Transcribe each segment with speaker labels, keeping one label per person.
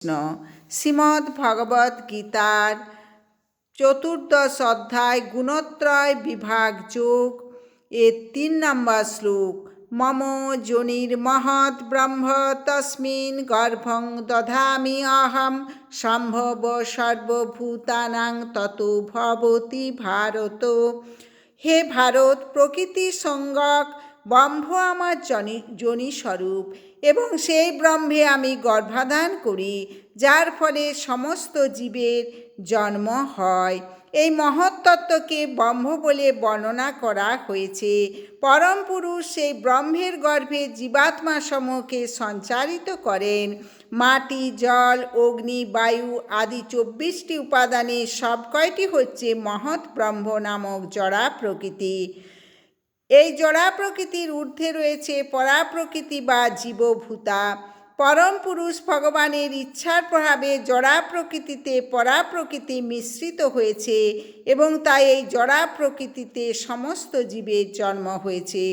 Speaker 1: কৃষ্ণ। শ্রীমদ্ ভগবদ গীতার চতুর্দশ অধ্যায় গুণত্রয় বিভাগ যোগ এর ৩ নম্বর শ্লোক। মম যোনির মহৎ ব্রহ্ম তস্মিন গর্ভং দধামি অহম সম্ভব সর্বভূতানাং ততো ভবতি ভারত। হে ভারত, প্রকৃতি সঙ্গক ব্রহ্ম আমার যোনি স্বরূপ এবং সেই ব্রহ্মে আমি গর্ভাধান করি, যার ফলে সমস্ত জীবের জন্ম হয়। এই মহৎ তত্ত্বকে ব্রহ্ম বলে বর্ণনা করা হয়েছে। পরম পুরুষ সেই ব্রহ্মের গর্ভে জীবাত্মা সমূহকে সঞ্চারিত করেন। মাটি, জল, অগ্নি, বায়ু আদি 24টি উপাদানের সব কয়টি হচ্ছে মহৎ ব্রহ্ম নামক জড়া প্রকৃতি। এই জড়া প্রকৃতির ঊর্ধ্বে রয়েছে পরা প্রকৃতি বা জীবভূতা। পরম পুরুষ ভগবানের ইচ্ছার প্রভাবে জড়া প্রকৃতিতে পরা প্রকৃতি মিশ্রিত হয়েছে এবং তাই এই জড়া প্রকৃতিতে সমস্ত জীবের জন্ম হয়েছে।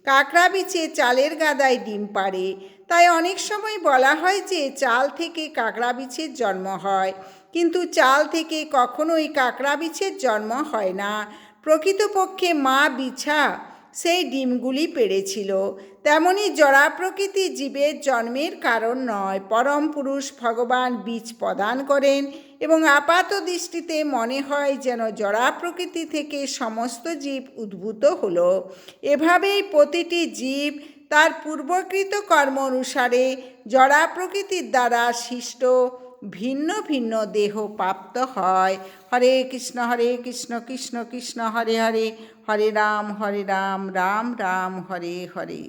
Speaker 1: কাঁকড়া বিছে চালের গাদায় ডিম পাড়ে, তাই অনেক সময় বলা হয় যে চাল থেকে কাঁকড়া বিছের জন্ম হয়, কিন্তু চাল থেকে কখনোই কাঁকড়া বিছের জন্ম হয় না। প্রকৃতপক্ষে মা বিছা সেই ডিমগুলি পেড়েছিল। তেমনি জড়া প্রকৃতি জীবের জন্মের কারণ নয়। পরম পুরুষ ভগবান বীজ প্রদান করেন এবং আপাত দৃষ্টিতে মনে হয় যেন জড়া প্রকৃতি থেকে সমস্ত জীব উদ্ভূত হলো। এভাবেই প্রতিটি জীব তার পূর্বকৃত কর্ম অনুসারে জড়া প্রকৃতির দ্বারা সৃষ্ট ভিন্ন ভিন্ন দেহ প্রাপ্ত হয়। হরে কৃষ্ণ কৃষ্ণ কৃষ্ণ হরে হরে, হরে রাম রাম রাম হরে হরে।